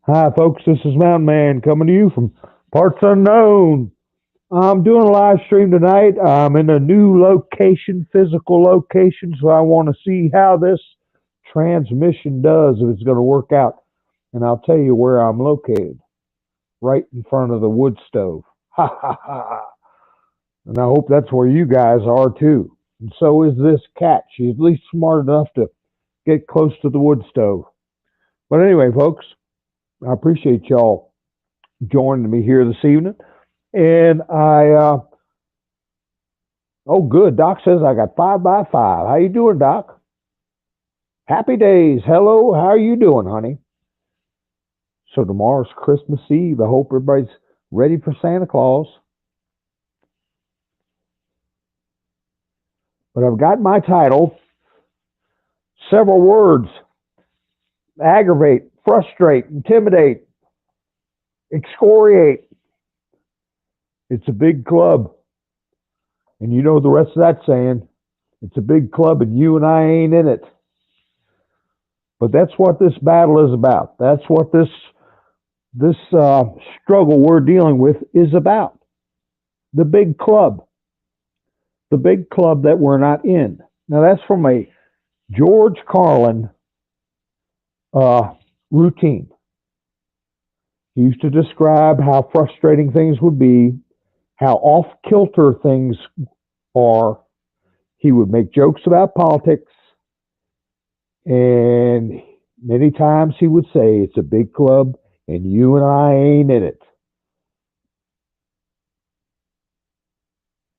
Hi, folks. This is Mountain Man coming to you from parts unknown. I'm doing a live stream tonight. I'm in a new location, physical location, so I want to see how this transmission does, if it's going to work out. And I'll tell you where I'm located, right in front of the wood stove. Ha ha ha. And I hope that's where you guys are too. And so is this cat. She's at least smart enough to get close to the wood stove. But anyway, folks, I appreciate y'all joining me here this evening. And oh, good. Doc says I got 5x5. How you doing, Doc? Happy days. Hello. How are you doing, honey? So tomorrow's Christmas Eve. I hope everybody's ready for Santa Claus. But I've got my title, several words: aggravate, frustrate, intimidate, excoriate. It's a big club. And you know the rest of that saying. It's a big club and you and I ain't in it. But that's what this battle is about. That's what this struggle we're dealing with is about. The big club. The big club that we're not in. Now that's from a George Carlin routine. He used to describe how frustrating things would be, how off kilter things are. He would make jokes about politics, and many times he would say, it's a big club and you and I ain't in it.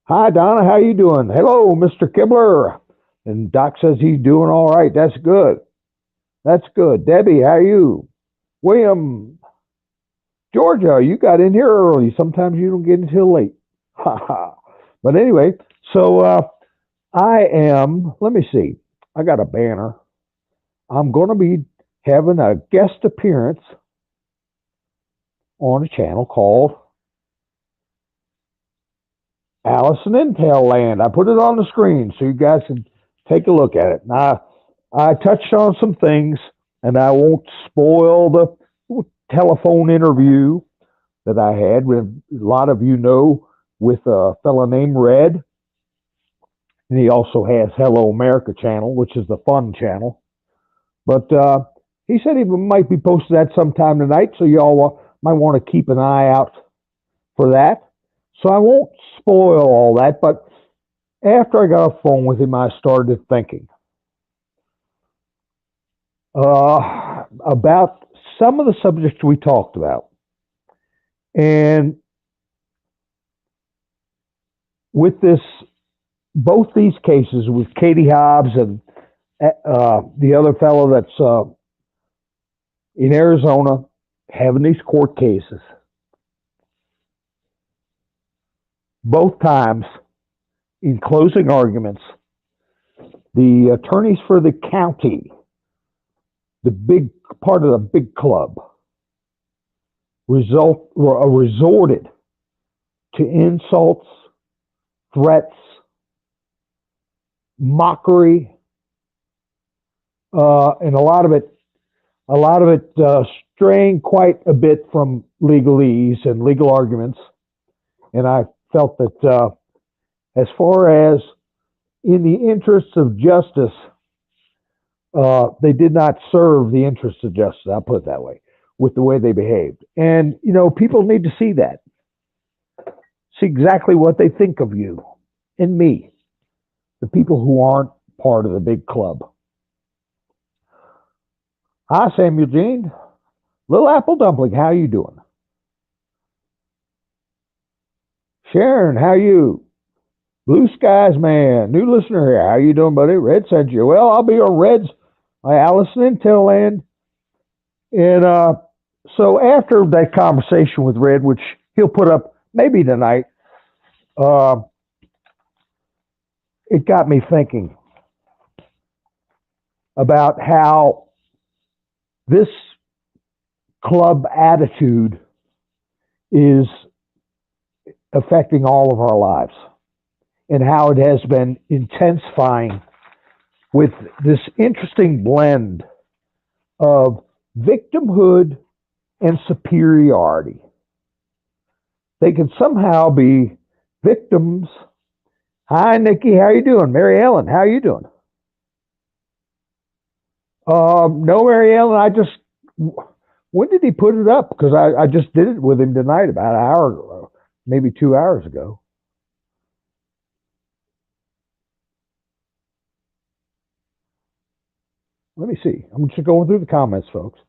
Hi, Donna. How you doing? Hello, Mr. Kibler. And Doc says he's doing all right. That's good. That's good. Debbie, how are you? William, Georgia, you got in here early. Sometimes you don't get until late. But anyway, so I am, let me see. I got a banner. I'm going to be having a guest appearance on a channel called Alice in Intel Land. I put it on the screen so you guys can take a look at it. Now, I touched on some things, and I won't spoil the telephone interview that I had with a lot of you know with a fellow named Red. And he also has Hello America channel, which is the fun channel. But he said he might be posting that sometime tonight, so y'all might want to keep an eye out for that. So I won't spoil all that, but after I got off the phone with him, I started thinking about some of the subjects we talked about. And with this, both these cases with Katie Hobbs and the other fellow that's in Arizona having these court cases, both times in closing arguments, the attorneys for the county, the big part of the big club, resorted to insults, threats, mockery, and a lot of it straying quite a bit from legalese and legal arguments. And I felt that as far as in the interests of justice, they did not serve the interests of justice. I'll put it that way, with the way they behaved. And, you know, people need to see that. See exactly what they think of you and me, the people who aren't part of the big club. Hi, Samuel Jean. Little Apple Dumpling, how you doing? Sharon, how you? Blue Skies Man, new listener here. How you doing, buddy? Red sent you. Well, I'll be on Red's Alice in Intel Land. And so after that conversation with Red, which he'll put up maybe tonight, it got me thinking about how this club attitude is affecting all of our lives and how it has been intensifying with this interesting blend of victimhood and superiority. They can somehow be victims. Hi, Nikki. How you doing? Mary Ellen, how you doing? No, Mary Ellen, when did he put it up? Because I just did it with him tonight about an hour ago, maybe 2 hours ago. Let me see. I'm just going through the comments, folks.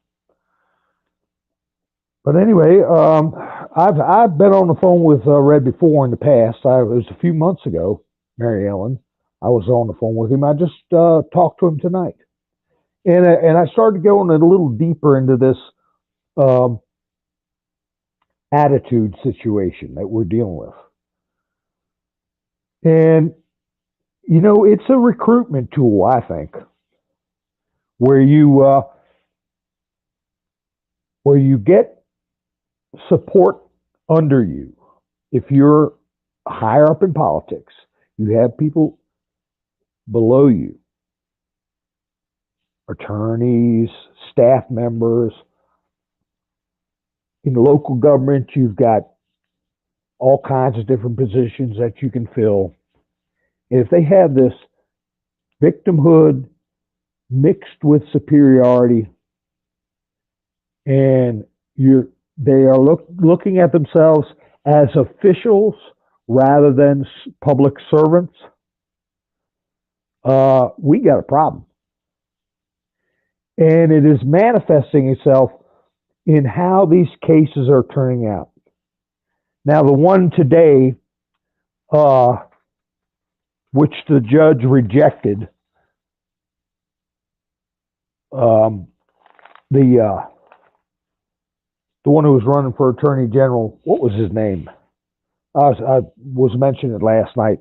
But anyway, I've been on the phone with Red before in the past. It was a few months ago, Mary Ellen. I was on the phone with him. I just talked to him tonight, and I started going a little deeper into this attitude situation that we're dealing with. And you know, it's a recruitment tool, I think, where you get support under you. If you're higher up in politics, you have people below you, attorneys, staff members. In local government, you've got all kinds of different positions that you can fill. And if they have this victimhood mixed with superiority, and they are looking at themselves as officials rather than public servants, we got a problem. And it is manifesting itself in how these cases are turning out. Now, the one today, which the judge rejected, the one who was running for Attorney General, what was his name? I was mentioning it last night.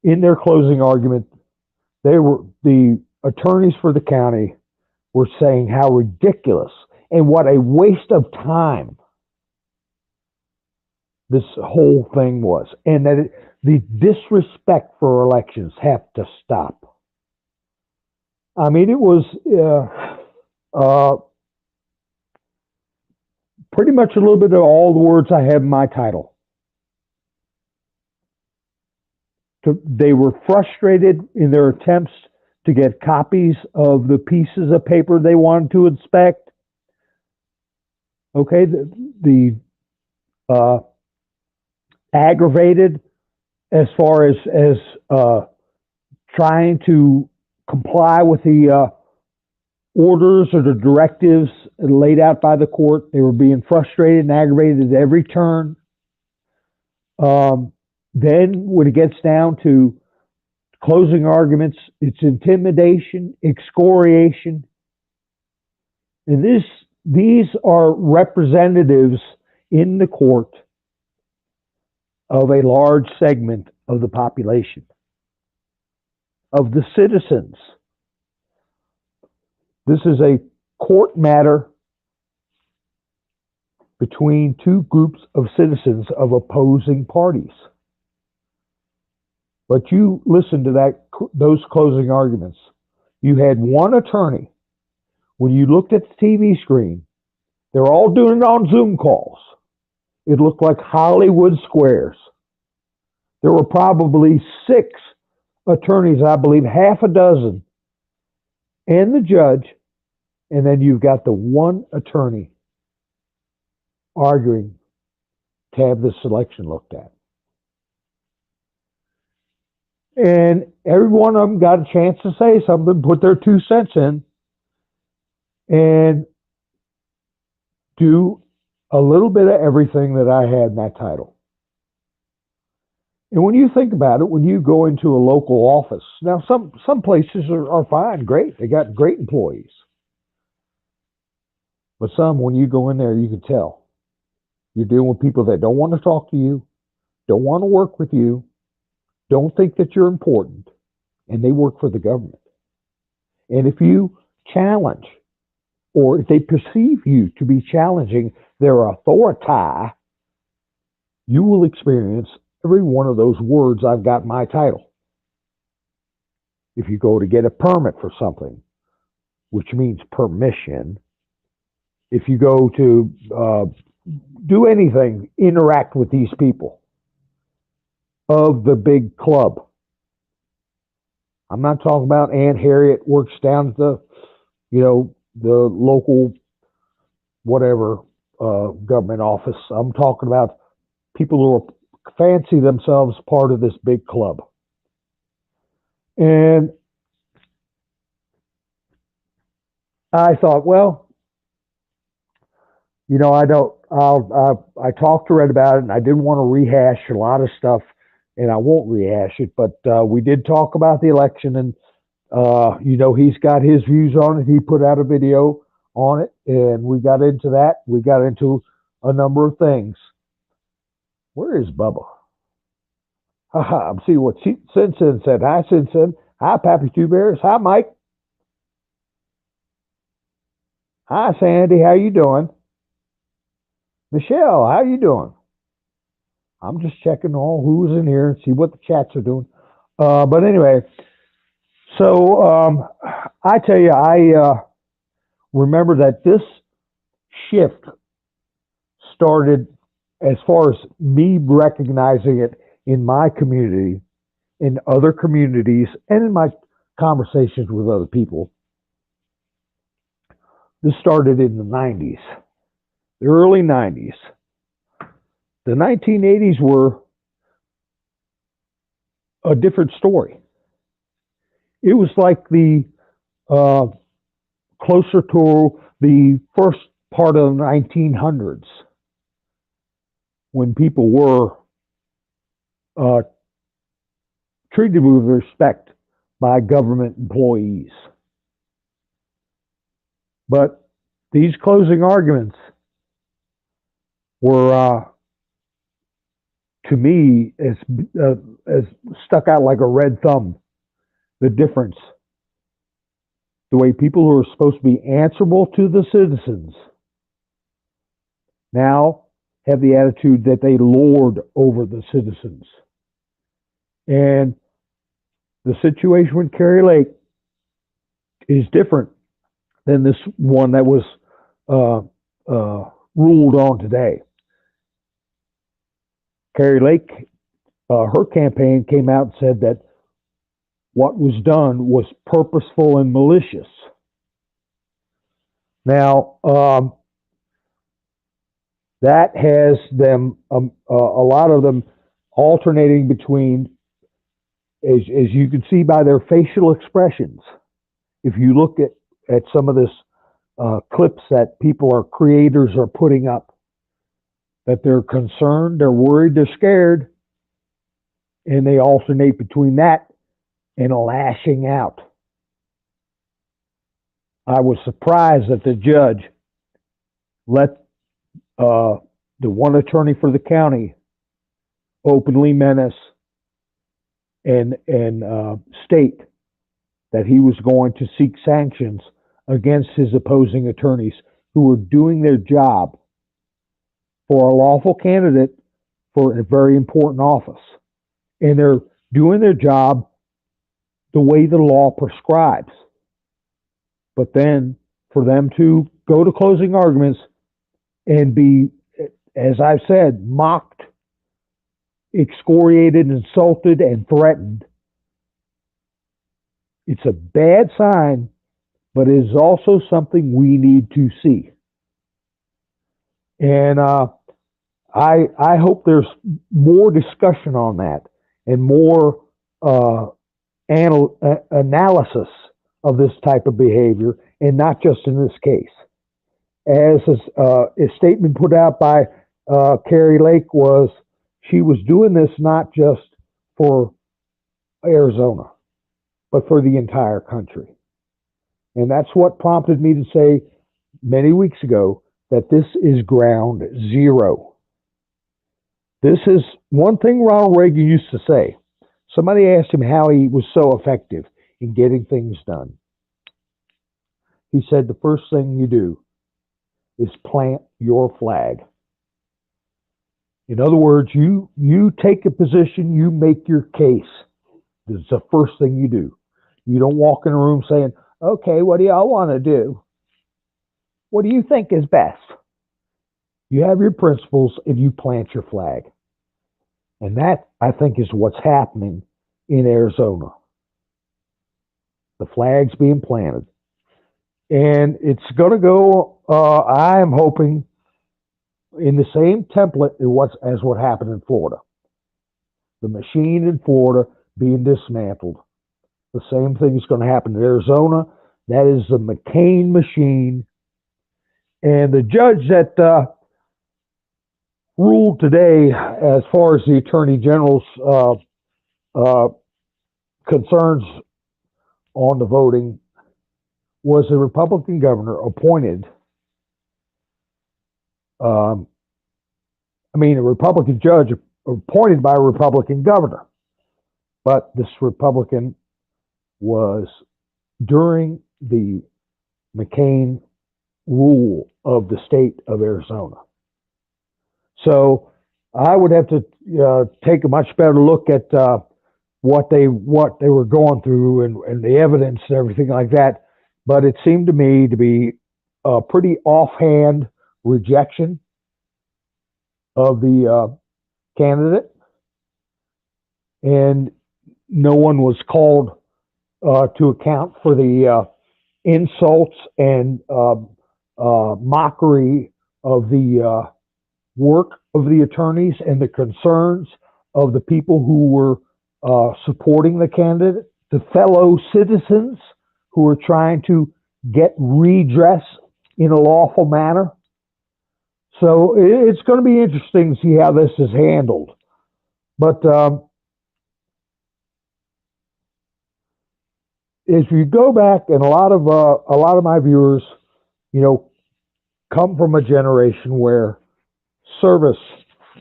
In their closing argument, the attorneys for the county were saying how ridiculous and what a waste of time this whole thing was, and that the disrespect for elections have to stop. I mean, it was pretty much a little bit of all the words I have in my title. They were frustrated in their attempts to get copies of the pieces of paper they wanted to inspect. Okay, the aggravated as far as trying to comply with the orders or the directives laid out by the court. They were being frustrated and aggravated at every turn. Then when it gets down to closing arguments, it's intimidation, excoriation. And these are representatives in the court of a large segment of the population, of the citizens. This is a court matter between two groups of citizens of opposing parties. But you listen to those closing arguments. You had one attorney. When you looked at the TV screen, they're all doing it on Zoom calls. It looked like Hollywood squares. There were probably 6 attorneys, I believe half a dozen, and the judge, and then you've got the one attorney arguing to have this election looked at. And every one of them got a chance to say something, put their 2 cents in, and do a little bit of everything that I had in that title. And when you think about it, when you go into a local office, now some places are fine, great. They got great employees. But some, when you go in there, you can tell. You're dealing with people that don't want to talk to you, don't want to work with you, don't think that you're important, and they work for the government. And if you challenge, or if they perceive you to be challenging their authority, you will experience every one of those words I've got in my title. If you go to get a permit for something, which means permission. If you go to do anything, interact with these people of the big club. I'm not talking about Aunt Harriet works down at the, the local whatever government office. I'm talking about people who fancy themselves part of this big club. And I thought, well, I talked to Red about it, and I didn't want to rehash a lot of stuff, and I won't rehash it, but we did talk about the election, and he's got his views on it. He put out a video on it, and we got into that. We got into a number of things. Where is Bubba? I'm seeing what Simpson said. Hi, Simpson. Hi, Pappy Two Bears. Hi, Mike. Hi, Sandy. How you doing? Michelle, how you doing? I'm just checking all who's in here and see what the chats are doing. But anyway, so I tell you, I remember that this shift started, as far as me recognizing it in my community, in other communities, and in my conversations with other people. This started in the 90s, the early 90s. The 1980s were a different story. It was like the closer to the first part of the 1900s, when people were treated with respect by government employees. But these closing arguments were, to me, as stuck out like a red thumb. The difference, the way people who are supposed to be answerable to the citizens now have the attitude that they lord over the citizens. And the situation with Kari Lake is different than this one that was ruled on today. Kari Lake, her campaign came out and said that what was done was purposeful and malicious. Now, that has them, a lot of them alternating between, as you can see by their facial expressions. If you look at some of this clips that creators are putting up, that they're concerned, they're worried, they're scared, and they alternate between that and lashing out. I was surprised that the judge let the one attorney for the county openly menace and state that he was going to seek sanctions against his opposing attorneys who were doing their job for a lawful candidate for a very important office. And they're doing their job the way the law prescribes. But then for them to go to closing arguments and be, as I've said, mocked, excoriated, insulted, and threatened, it's a bad sign, but it is also something we need to see. And I hope there's more discussion on that and more analysis of this type of behavior, and not just in this case. As a statement put out by Kari Lake was, she was doing this not just for Arizona, but for the entire country. And that's what prompted me to say many weeks ago that this is ground zero. This is one thing Ronald Reagan used to say. Somebody asked him how he was so effective in getting things done. He said, the first thing you do is plant your flag. In other words, you take a position, you make your case. This is the first thing you do. You don't walk in a room saying, Okay, what do y'all want to do? What do you think is best? You have your principles and you plant your flag. And that, I think, is what's happening in Arizona. The flag's being planted. And it's going to go, I am hoping, in the same template as what happened in Florida. The machine in Florida being dismantled. The same thing is going to happen in Arizona. That is the McCain machine. And the judge that ruled today, as far as the Attorney General's concerns on the voting, was a Republican governor appointed. A Republican judge appointed by a Republican governor. But this Republican was during the McCain rule of the state of Arizona. So I would have to take a much better look at what they were going through and the evidence and everything like that. But it seemed to me to be a pretty offhand rejection of the candidate, and no one was called to account for the insults and mockery of the work of the attorneys and the concerns of the people who were supporting the candidate, the fellow citizens who were trying to get redress in a lawful manner. So it's going to be interesting to see how this is handled. But if you go back, and a lot of my viewers, come from a generation where service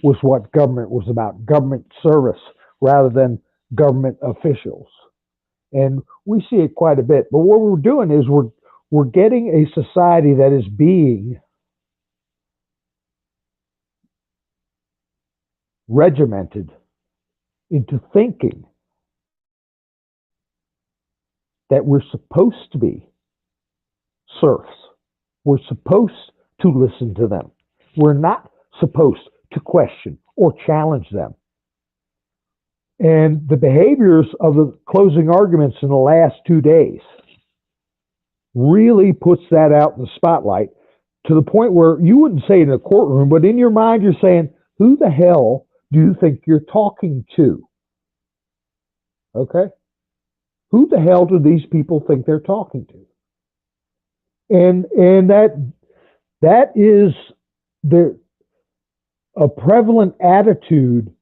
was what government was about, government service rather than government officials. And we see it quite a bit. But what we're doing is we're getting a society that is being regimented into thinking that we're supposed to be serfs. We're supposed to listen to them. We're not supposed to question or challenge them. And the behaviors of the closing arguments in the last 2 days really puts that out in the spotlight, to the point where you wouldn't say it in a courtroom, but in your mind you're saying, who the hell do you think you're talking to? Okay? Who the hell do these people think they're talking to? And that is a prevalent attitude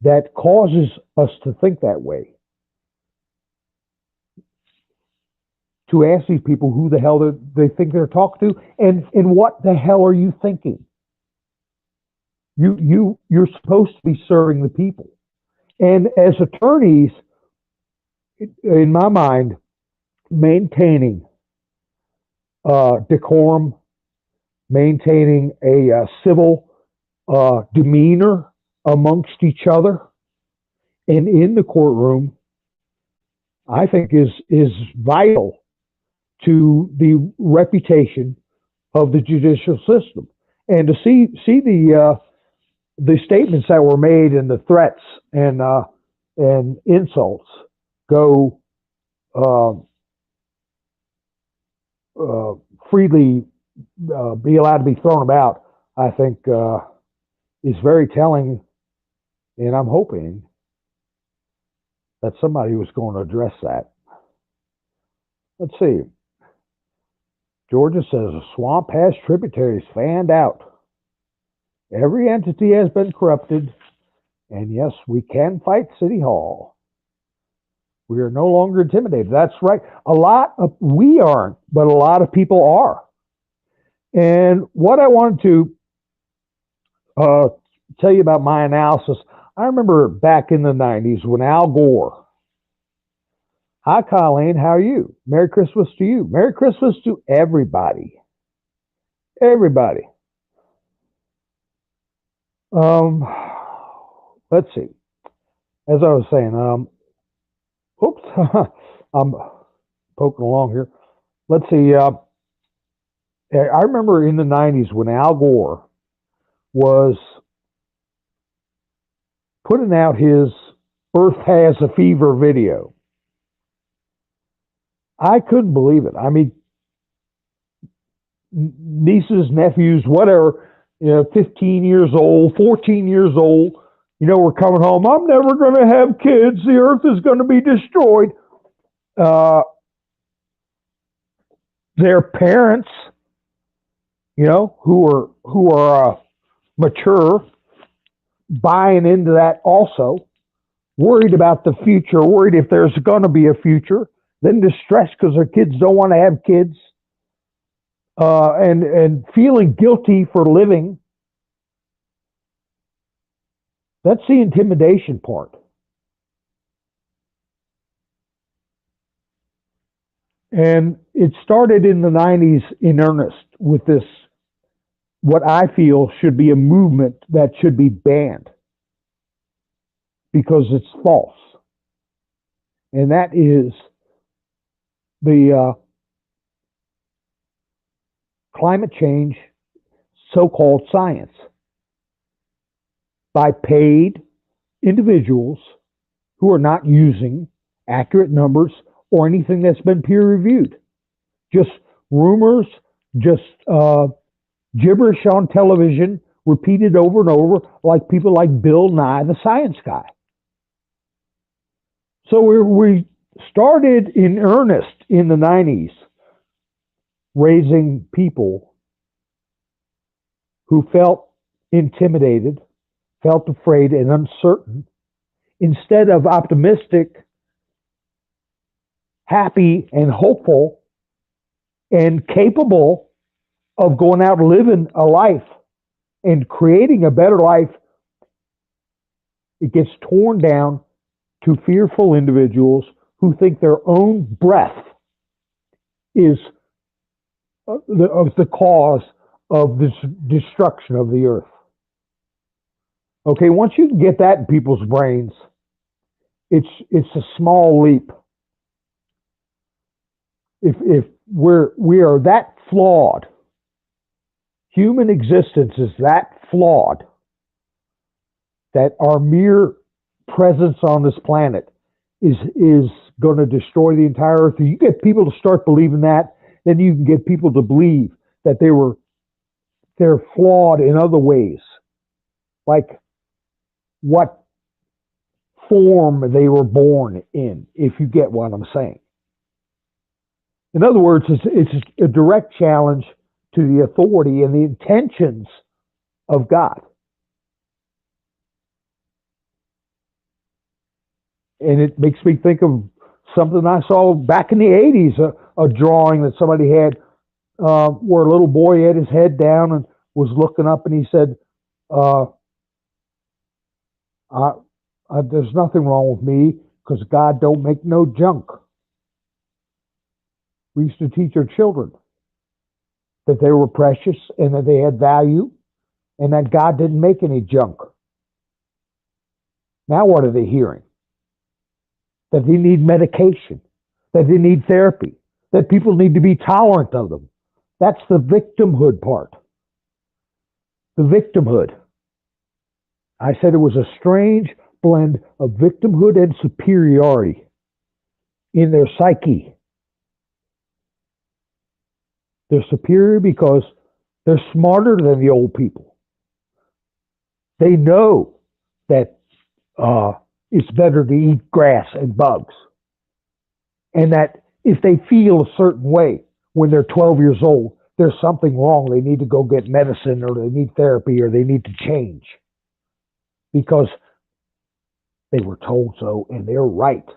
that causes us to think that way. To ask these people who the hell they think they're talking to, and what the hell are you thinking? You're supposed to be serving the people. And as attorneys, in my mind, maintaining decorum, maintaining a civil demeanor amongst each other and in the courtroom, I think is vital to the reputation of the judicial system. And to see the statements that were made and the threats and insults go freely be allowed to be thrown about, I think is very telling. And I'm hoping that somebody was going to address that. Let's see. Georgia says a swamp has tributaries fanned out. Every entity has been corrupted. And yes, we can fight City Hall. We are no longer intimidated. That's right. We aren't, but a lot of people are. And what I wanted to tell you about my analysis, I remember back in the 90s when Al Gore. Hi, Colleen. How are you? Merry Christmas to you. Merry Christmas to everybody. Everybody. Let's see. As I was saying, oops, I'm poking along here. Let's see. I remember in the 90s when Al Gore was putting out his Earth Has a Fever video. I couldn't believe it. I mean, nieces, nephews, whatever, 15 years old, 14 years old, we're coming home. I'm never going to have kids. The earth is going to be destroyed. Their parents, who are mature, buying into that also, worried about the future, worried if there's going to be a future, then distressed because their kids don't want to have kids, and feeling guilty for living. That's the intimidation part. And it started in the 90s in earnest with this, what I feel should be a movement that should be banned because it's false. And that is the climate change so-called science by paid individuals who are not using accurate numbers or anything that's been peer-reviewed. Just rumors, just gibberish on television, repeated over and over, like people like Bill Nye, the science guy. So we started in earnest in the 90s, raising people who felt intimidated, felt afraid and uncertain, instead of optimistic, happy and hopeful and capable of going out and living a life and creating a better life. It gets torn down to fearful individuals who think their own breath is the cause of this destruction of the earth. Okay, once you get that in people's brains, it's a small leap. If we are that flawed, human existence is that flawed, that our mere presence on this planet is going to destroy the entire earth. If you get people to start believing that, then you can get people to believe that they're flawed in other ways, like what form they were born in, if you get what I'm saying. In other words, it's a direct challenge to the authority and the intentions of God. And it makes me think of something I saw back in the 80s, a drawing that somebody had where a little boy had his head down and was looking up, and he said, there's nothing wrong with me because God don't make no junk. We used to teach our children that they were precious and that they had value and that God didn't make any junk. Now what are they hearing? That they need medication, that they need therapy, that people need to be tolerant of them. That's the victimhood part. The victimhood. I said it was a strange blend of victimhood and superiority in their psyche. They're superior because they're smarter than the old people. They know that it's better to eat grass and bugs. And that if they feel a certain way when they're 12 years old, there's something wrong. They need to go get medicine, or they need therapy, or they need to change. Because they were told so, and they're right.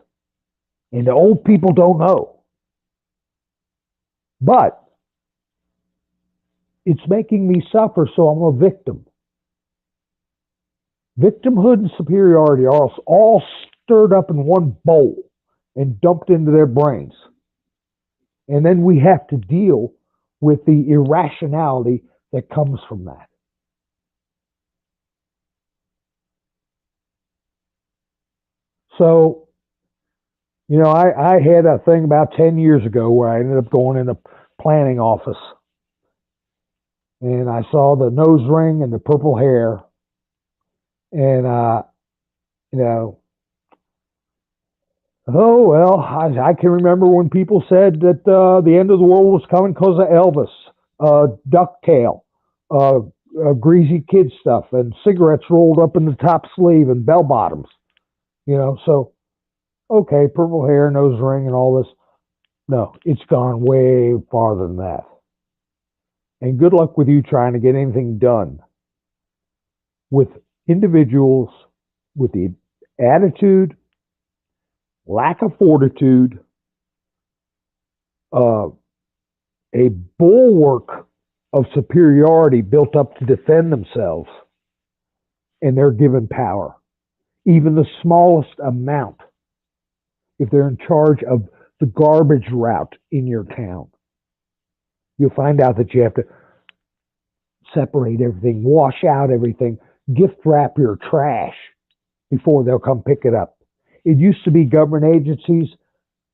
And the old people don't know. But it's making me suffer, so I'm a victim. Victimhood and superiority are all stirred up in one bowl and dumped into their brains. And then we have to deal with the irrationality that comes from that. So You know, I had a thing about 10 years ago where I ended up going in the planning office and I saw the nose ring and the purple hair. And, you know, oh, well, I can remember when people said that the end of the world was coming because of Elvis, ducktail, greasy kid stuff, and cigarettes rolled up in the top sleeve and bell bottoms. You know, so, okay, purple hair, nose ring, and all this. No, it's gone way farther than that. And good luck with you trying to get anything done with individuals with the attitude, lack of fortitude, uh, a bulwark of superiority built up to defend themselves, and they're given power, even the smallest amount, if they're in charge of the garbage route in your town. You'll find out that you have to separate everything, wash out everything, gift wrap your trash before they'll come pick it up. It used to be government agencies.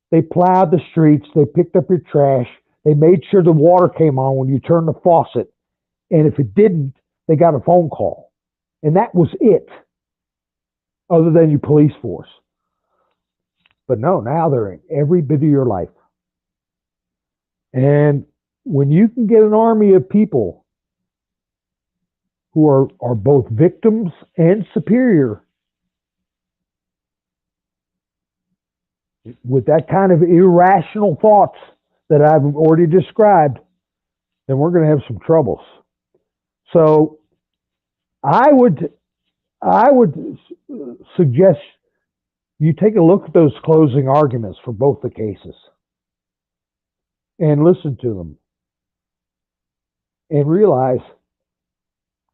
They plowed the streets, they picked up your trash, they made sure the water came on when you turned the faucet, and if it didn't, they got a phone call. And that was it, other than your police force. But no, now they're in every bit of your life. And when you can get an army of people who are both victims and superior, with that kind of irrational thoughts that I've already described, then we're going to have some troubles. So I would suggest you take a look at those closing arguments for both the cases and listen to them and realize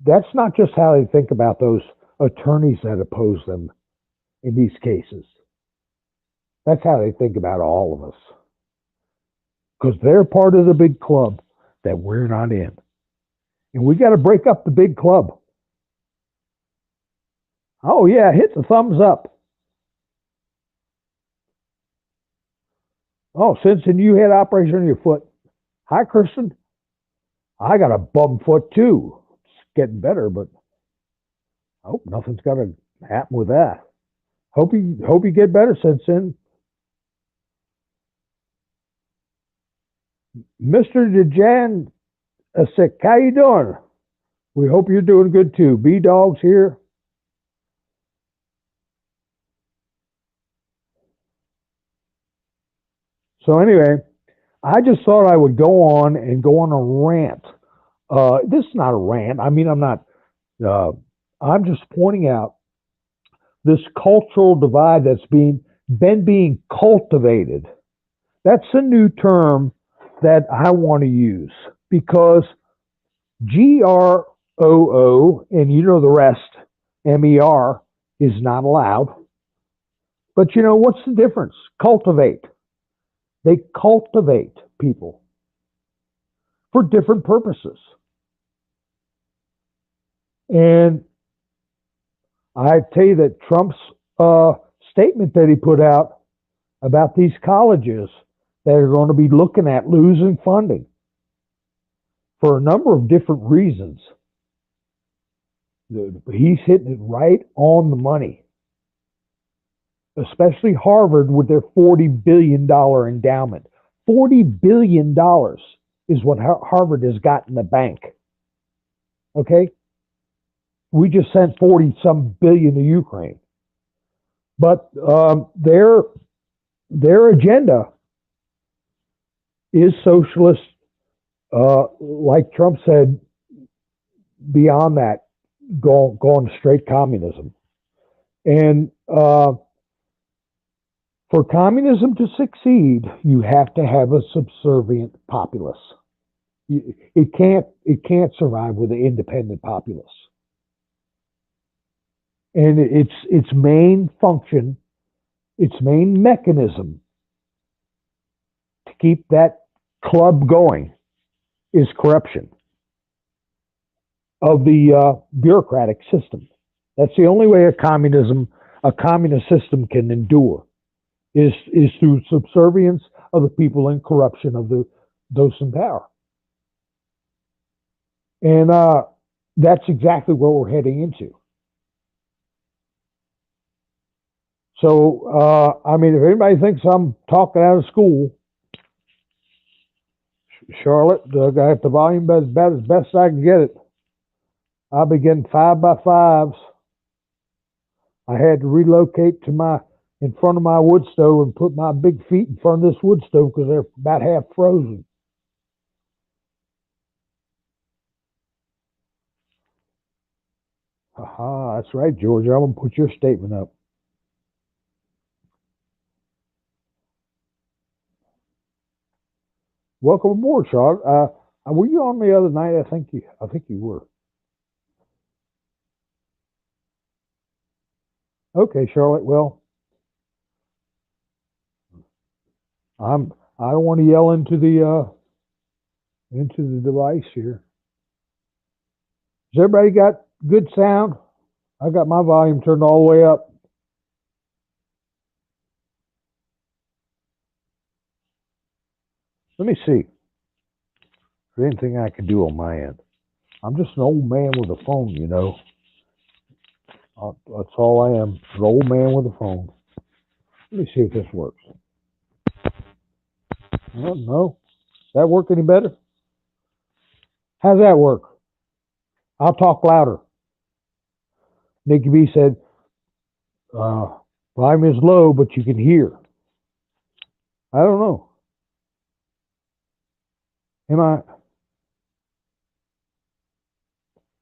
that's not just how they think about those attorneys that oppose them in these cases. That's how they think about all of us. Because they're part of the big club that we're not in. And we got to break up the big club. Oh, yeah, hit the thumbs up. Oh, Simpson, you had operation on your foot. Hi, Kristen. I got a bum foot, too. It's getting better, but I hope nothing's going to happen with that. Hope you get better, Simpson. Mr. DeJan, how you doing? We hope you're doing good too. B-Dog's here. So anyway, I just thought I would go on a rant. This is not a rant. I mean, I'm just pointing out this cultural divide that's been being cultivated. That's a new term that I want to use because GROO, and you know the rest, MER, is not allowed. But you know, what's the difference? Cultivate. They cultivate people for different purposes. And I tell you that Trump's statement that he put out about these colleges that are going to be looking at losing funding for a number of different reasons. He's hitting it right on the money, especially Harvard with their $40 billion endowment. $40 billion is what Harvard has got in the bank. Okay? We just sent 40-some billion to Ukraine. But their agenda is socialist, like Trump said, beyond that, going straight communism. And for communism to succeed, you have to have a subservient populace. It can't survive with an independent populace. And its main function, its main mechanism to keep that club going is corruption of the bureaucratic system. That's the only way a communist system can endure, is through subservience of the people and corruption of those in power. And that's exactly what we're heading into. So, I mean, if anybody thinks I'm talking out of school, Charlotte, I got the volume about as best I can get it. I'll be getting 5x5s. I had to relocate to in front of my wood stove and put my big feet in front of this wood stove because they're about half frozen. Aha, that's right, Georgia. I'm going to put your statement up. Welcome aboard, Charlotte. Were you on the other night? I think you were. Okay, Charlotte. Well, I don't want to yell into the device here. Has everybody got good sound? I got my volume turned all the way up. Let me see. Is there anything I can do on my end? I'm just an old man with a phone, you know. That's all I am, an old man with a phone. Let me see if this works. No. Does that work any better? How's that work? I'll talk louder. Nikki B said, volume is low, but you can hear. I don't know. Am I?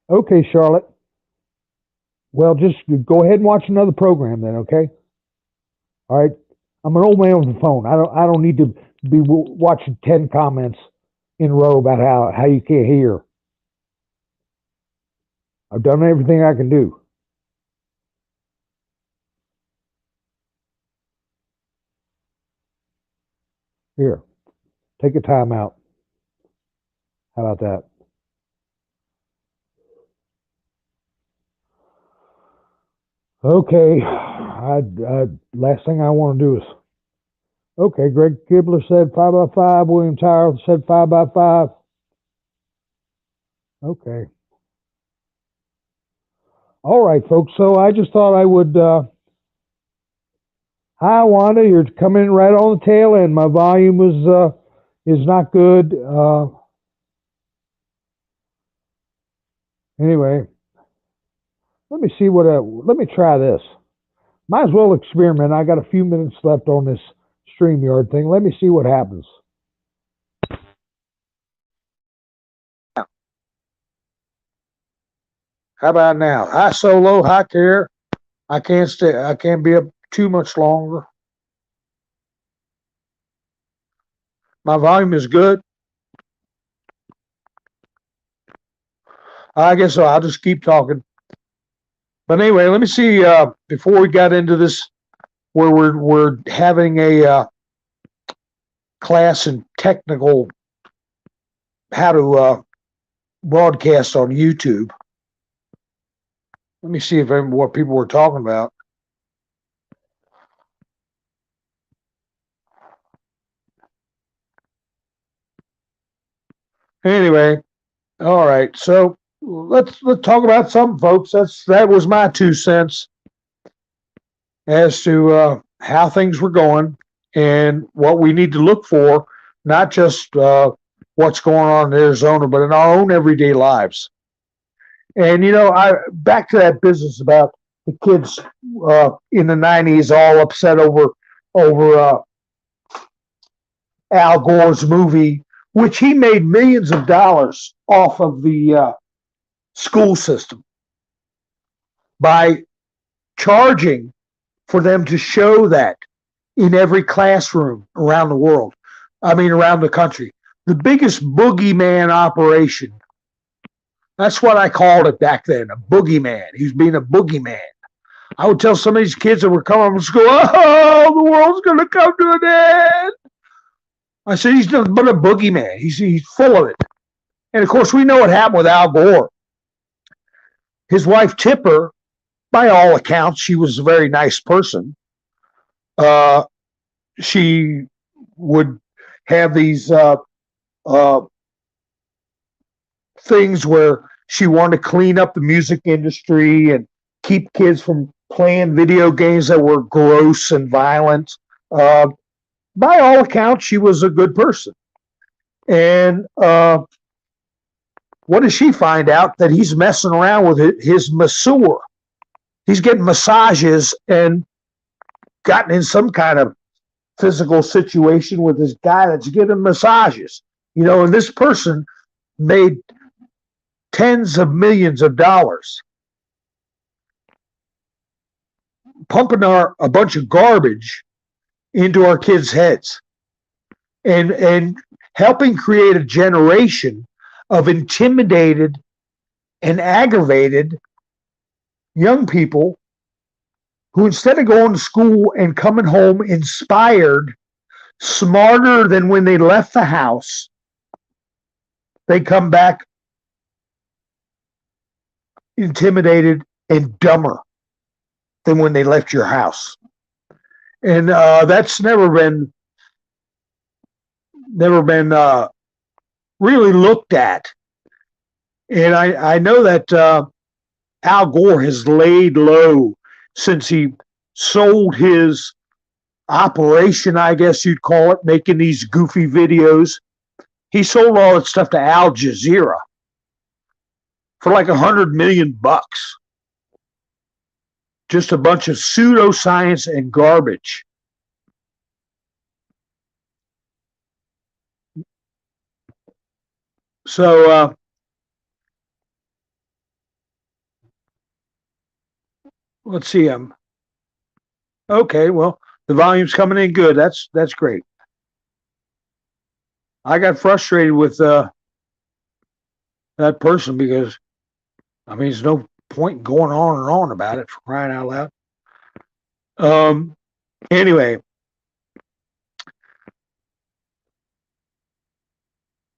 Okay, Charlotte. Well, just go ahead and watch another program then, okay? All right. I'm an old man with a phone. I don't need to be watching 10 comments in a row about how you can't hear. I've done everything I can do. Here, take a time out. How about that? Okay. Last thing I want to do is. Okay, Greg Kibler said 5x5. William Tyler said 5x5. Okay. All right, folks. So I just thought I would. Hi, Wanda. You're coming right on the tail end. My volume is not good. Anyway, let me see let me try this. Might as well experiment. I got a few minutes left on this StreamYard thing. Let me see what happens. How about now? Hi, Solo. Hi, Care. I can't stay. I can't be up too much longer. My volume is good. I guess so. I'll just keep talking. But anyway, let me see. Before we got into this, where we're having a class in technical how to broadcast on YouTube. Let me see if what people were talking about. Anyway, all right. So let's talk about something, folks. That was my 2 cents as to how things were going and what we need to look for, not just what's going on in Arizona, but in our own everyday lives. And back to that business about the kids in the 90s all upset over Al Gore's movie, which he made millions of dollars off of the school system by charging for them to show that in every classroom around the world. I mean, around the country. The biggest boogeyman operation. That's what I called it back then, a boogeyman. He was being a boogeyman. I would tell some of these kids that were coming from school, oh, the world's going to come to an end. I said, he's nothing but a boogeyman. He's full of it. And, of course, we know what happened with Al Gore. His wife, Tipper, by all accounts, she was a very nice person. she would have these uh, things where she wanted to clean up the music industry and keep kids from playing video games that were gross and violent. Uh, by all accounts, she was a good person. And what does she find out? That he's messing around with his masseur. He's getting massages and gotten in some kind of physical situation with this guy that's giving massages. And this person made tens of millions of dollars pumping a bunch of garbage into our kids' heads and helping create a generation of intimidated and aggravated young people who, instead of going to school and coming home inspired, smarter than when they left the house, they come back intimidated and dumber than when they left your house. And that's never been really looked at. And I know that Al Gore has laid low since he sold his operation, I guess you'd call it, making these goofy videos. He sold all that stuff to Al Jazeera for like $100 million. Just a bunch of pseudoscience and garbage. So let's see. Okay. Well, the volume's coming in good. That's great. I got frustrated with that person because, there's no point going on and on about it, for crying out loud. Anyway,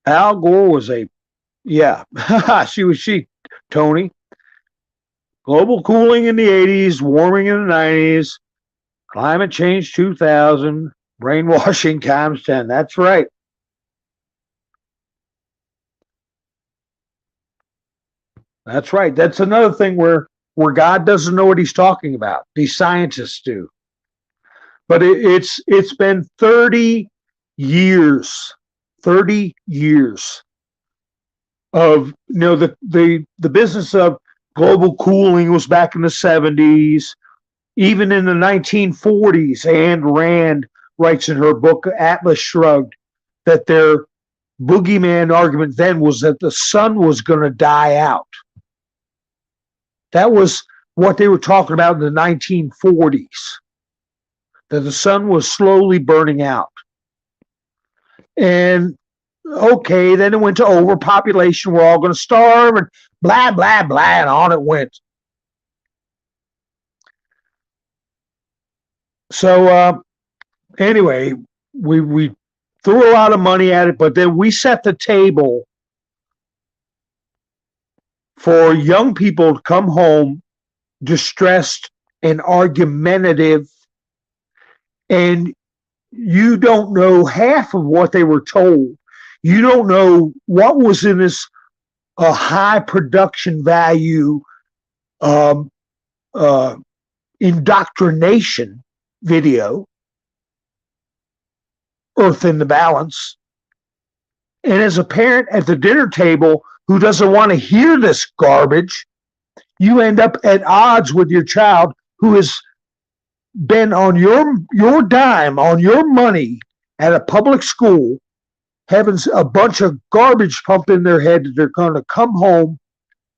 Al Gore was she, Tony. Global cooling in the 80s, warming in the 90s, climate change 2000, brainwashing times 10. That's right. That's right. That's another thing where God doesn't know what he's talking about. These scientists do. But it's been 30 years of the business of global cooling was back in the 70s. Even in the 1940s, Ayn Rand writes in her book Atlas Shrugged that their boogeyman argument then was that the sun was going to die out. That was what they were talking about in the 1940s, that the sun was slowly burning out. And okay, then it went to overpopulation. We're all going to starve and blah, blah, blah, and on it went. So anyway, we threw a lot of money at it, but then we set the table for young people to come home distressed and argumentative, and you don't know half of what they were told. You don't know what was in this high production value indoctrination video, Earth in the Balance. And as a parent at the dinner table who doesn't want to hear this garbage, you end up at odds with your child who has been on your dime, on your money at a public school, having a bunch of garbage pumped in their head that they're going to come home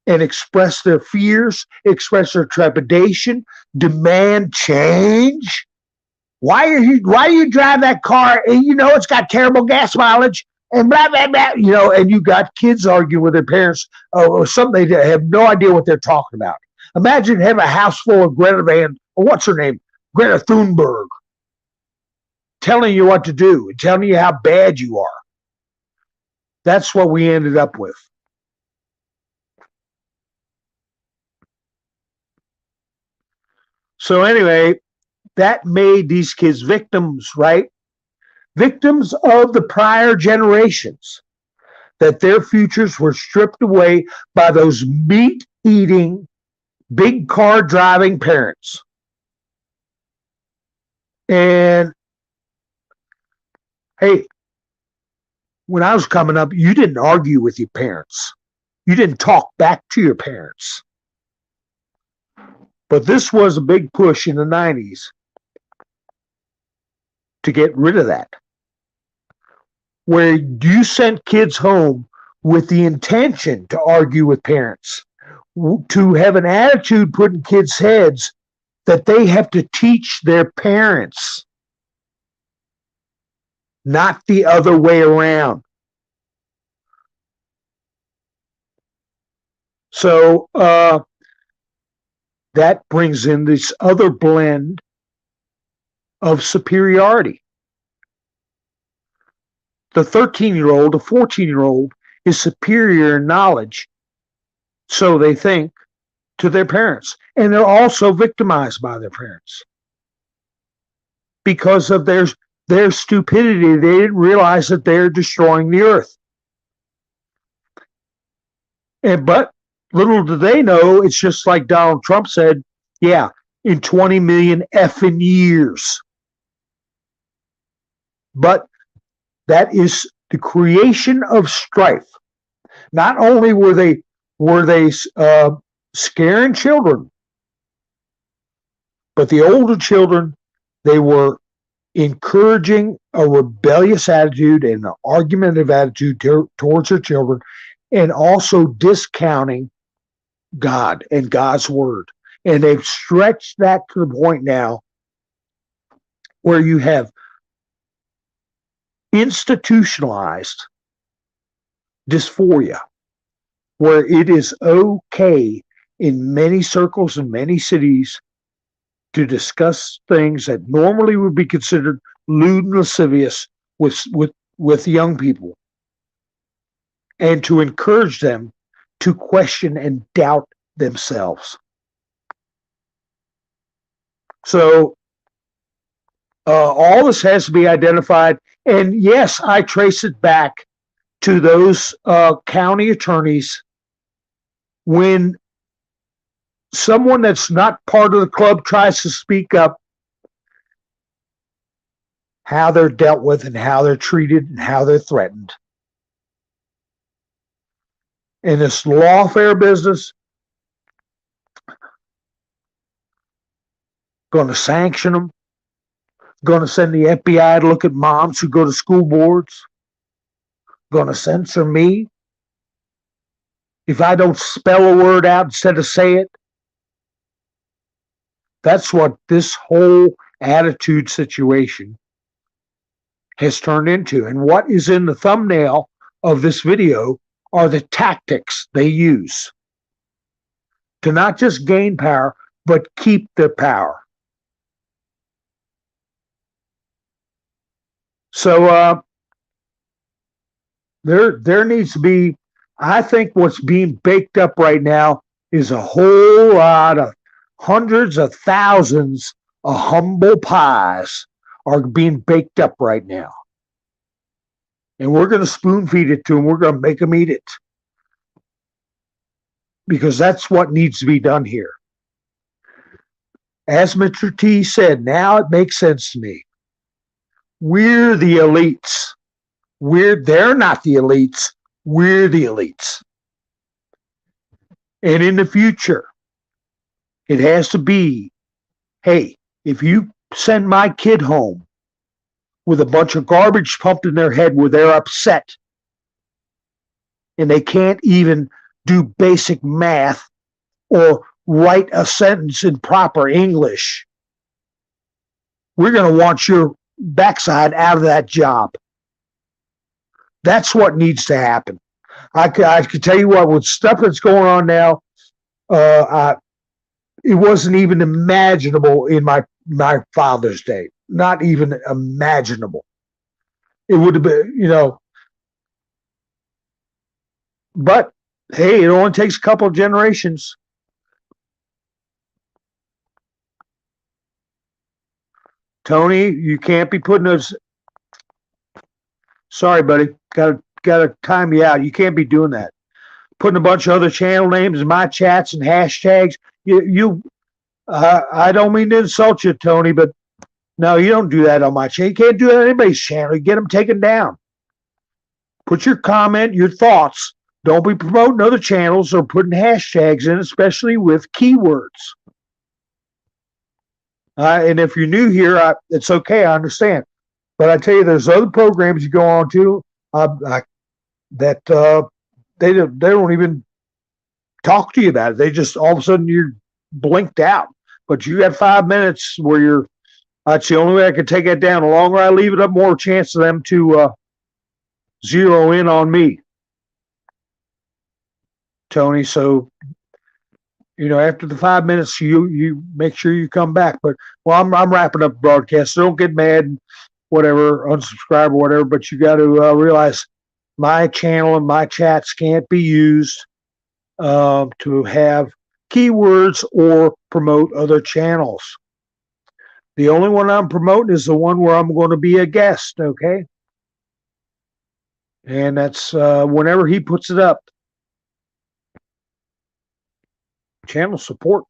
and express their fears, express their trepidation, demand change. Why are you drive that car and it's got terrible gas mileage and blah, blah, blah, and you got kids arguing with their parents or something. They have no idea what they're talking about. Imagine having a house full of Greta Thunberg, telling you what to do and telling you how bad you are. That's what we ended up with. So anyway, that made these kids victims, right? Victims of the prior generations, that their futures were stripped away by those meat-eating, big car driving parents. And hey, when I was coming up, you didn't argue with your parents. You didn't talk back to your parents. But this was a big push in the 90s to get rid of that, where you sent kids home with the intention to argue with parents, to have an attitude put in kids' heads that they have to teach their parents, not the other way around. So that brings in this other blend of superiority. The 13-year-old, the 14-year-old is superior in knowledge, so they think, to their parents. And they're also victimized by their parents because of their stupidity. They didn't realize that they're destroying the earth. But little do they know, it's just like Donald Trump said, yeah, in 20 million effing years. But that is the creation of strife. Not only were they scaring children, but the older children, they were encouraging a rebellious attitude and an argumentative attitude towards their children, and also discounting God and God's word. And they've stretched that to the point now where you have institutionalized dysphoria, where it is okay in many circles in many cities to discuss things that normally would be considered lewd and lascivious with young people, and to encourage them to question and doubt themselves. So all this has to be identified. And yes, I trace it back to those county attorneys when someone that's not part of the club tries to speak up, how they're dealt with and how they're treated and how they're threatened. In this lawfare business, going to sanction them, going to send the FBI to look at moms who go to school boards, going to censor me if I don't spell a word out instead of say it. That's what this whole attitude situation has turned into. And what is in the thumbnail of this video are the tactics they use to not just gain power, but keep their power. So there needs to be, I think what's being baked up right now is a whole lot of hundreds of thousands of humble pies are being baked up right now. And we're going to spoon feed it to them. We're going to make them eat it. Because that's what needs to be done here. As Mr. T said, now it makes sense to me. We're the elites. They're not the elites. We're the elites. And in the future, it has to be, hey, if you send my kid home with a bunch of garbage pumped in their head where they're upset and they can't even do basic math or write a sentence in proper English, we're going to want your backside out of that job. That's what needs to happen. I could tell you what, with stuff that's going on now, it wasn't even imaginable in my father's day. Not even imaginable. It would have been, but hey, it only takes a couple of generations. Tony, you can't be putting those. Sorry, buddy. Gotta time you out. You can't be doing that. Putting a bunch of other channel names in my chats and hashtags. I don't mean to insult you, Tony, but no, you don't do that on my channel. You can't do that on anybody's channel. You get them taken down. Put your comment, your thoughts. Don't be promoting other channels or putting hashtags in, especially with keywords. And if you're new here, it's okay. I understand. But I tell you, there's other programs you go on to that they don't even talk to you about it. They just all of a sudden you're blinked out. But you got 5 minutes where that's the only way I can take that down. The longer I leave it up, more chance of them to zero in on me, Tony. So, after the 5 minutes, you make sure you come back. But I'm wrapping up the broadcast. So don't get mad and whatever, unsubscribe or whatever. But you got to realize my channel and my chats can't be used to have keywords or promote other channels. The only one I'm promoting is the one where I'm going to be a guest, okay? And that's whenever he puts it up. Channel support.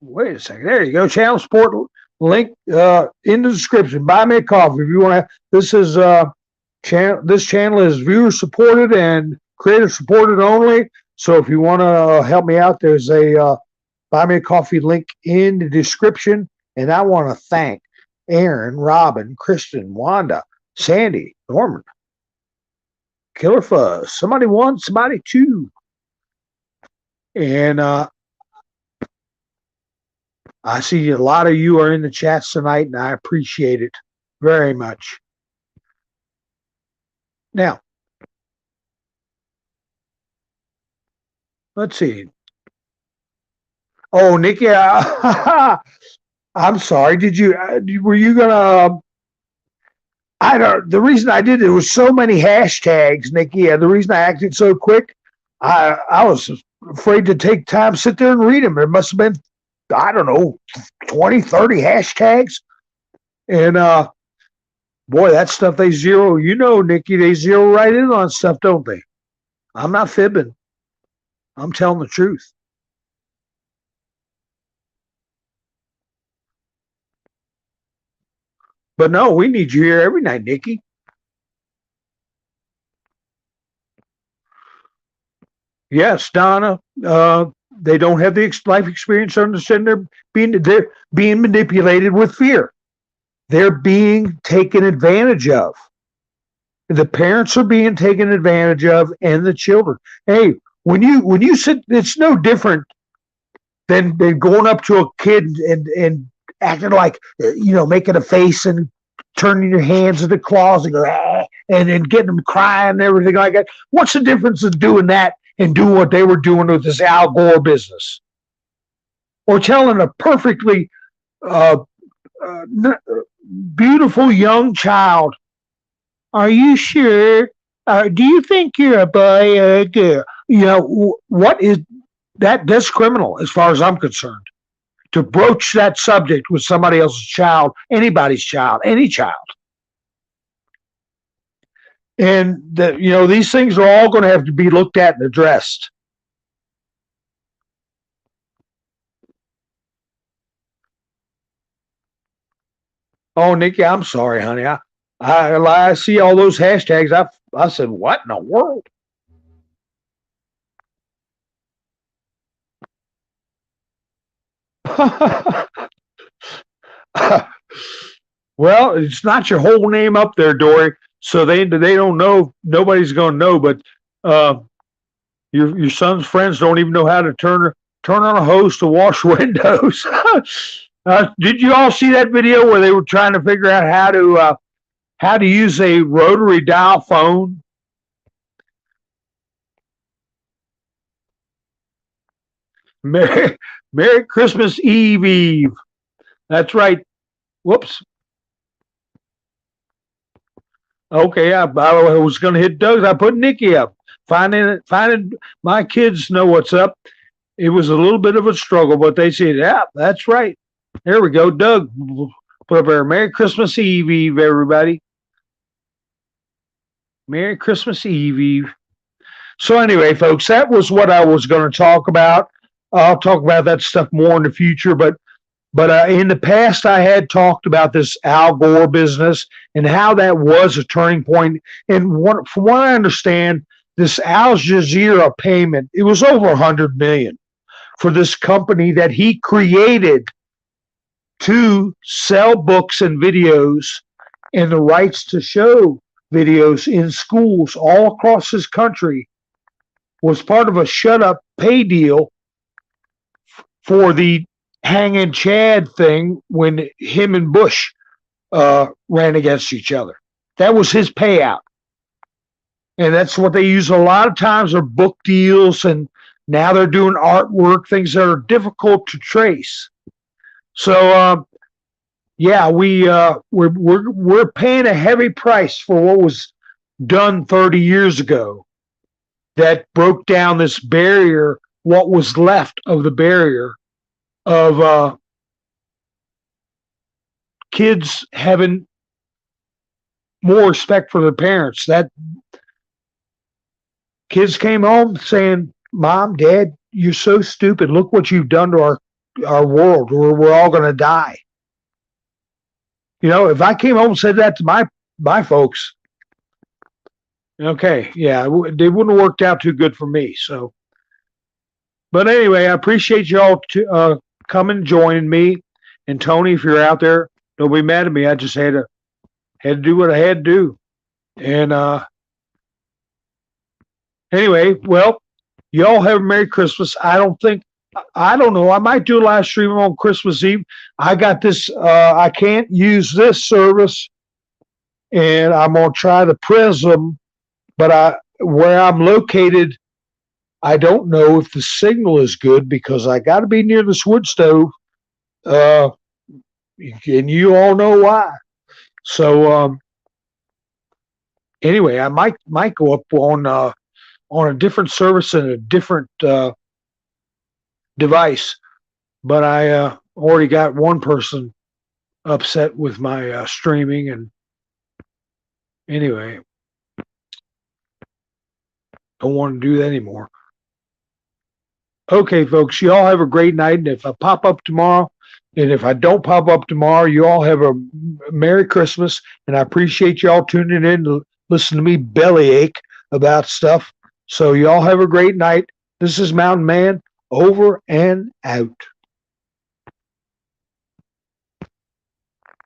Wait a second. There you go. Channel support link in the description. Buy me a coffee if you want to. This is this channel is viewer supported and creator supported only. So if you want to help me out, there's a buy me a coffee link in the description. And I want to thank Aaron, Robin, Kristen, Wanda, Sandy, Norman, Killer Fuzz, somebody one, somebody two. And I see a lot of you are in the chats tonight, and I appreciate it very much. Now, let's see. Oh, Nikki, I'm sorry. Were you gonna? I don't. The reason I did it was so many hashtags, Nikki. The reason I acted so quick, I was afraid to take time, sit there and read them. There must have been, I don't know, 20, 30 hashtags. And boy, that stuff they zero. Nikki, they zero right in on stuff, don't they? I'm not fibbing. I'm telling the truth. But no, we need you here every night, Nikki. Yes, Donna. They don't have the life experience to understand they're being manipulated with fear. They're being taken advantage of. The parents are being taken advantage of, and the children. Hey, when you sit, it's no different than going up to a kid and acting like, making a face and turning your hands into claws and go, and getting them crying and everything like that. What's the difference of doing that and doing what they were doing with this Al Gore business? Or telling a perfectly beautiful young child, are you sure? Do you think you're a boy or a girl? What is that? That's criminal as far as I'm concerned. To broach that subject with somebody else's child, anybody's child, any child. And these things are all going to have to be looked at and addressed. Oh, Nikki, I'm sorry, honey. I see all those hashtags. I said, what in the world? Well, it's not your whole name up there, Dory. So they don't know. Nobody's going to know. But your son's friends don't even know how to turn on a hose to wash windows. Did you all see that video where they were trying to figure out how to use a rotary dial phone? Merry Christmas Eve. That's right. Whoops. Okay, I was going to hit Doug's. I put Nikki up. Finding my kids know what's up. It was a little bit of a struggle, but they said, yeah, that's right. There we go. Doug put up there, Merry Christmas Eve, everybody. Merry Christmas Eve. So anyway, folks, that was what I was going to talk about. I'll talk about that stuff more in the future, but in the past, I had talked about this Al Gore business and how that was a turning point. And from what I understand, this Al Jazeera payment, it was over $100 million for this company that he created to sell books and videos and the rights to show videos in schools all across this country, was part of a shut up pay deal for the hanging Chad thing when him and Bush ran against each other. That was his payout. And that's what they use a lot of times are book deals, and now they're doing artwork, things that are difficult to trace. So yeah, we're paying a heavy price for what was done 30 years ago that broke down this barrier, what was left of the barrier of kids having more respect for their parents. That kids came home saying, Mom, Dad, you're so stupid. Look what you've done to our world. We're all going to die. You know, if I came home and said that to my folks, okay, yeah, it wouldn't have worked out too good for me. So, but anyway, I appreciate y'all coming and joining me. And Tony, if you're out there, don't be mad at me. I just had to do what I had to do. And anyway, well, y'all have a Merry Christmas. I don't know. I might do a live stream on Christmas Eve. I got this. I can't use this service, and I'm gonna try the Prism, but where I'm located, I don't know if the signal is good because I got to be near this wood stove, and you all know why. So anyway, I might go up on a different service and a different device, but I already got one person upset with my streaming, and anyway, don't want to do that anymore. Okay, folks, you all have a great night. And if I pop up tomorrow, and if I don't pop up tomorrow, you all have a Merry Christmas. And I appreciate you all tuning in to listen to me bellyache about stuff. So you all have a great night. This is Mountain Man, over and out.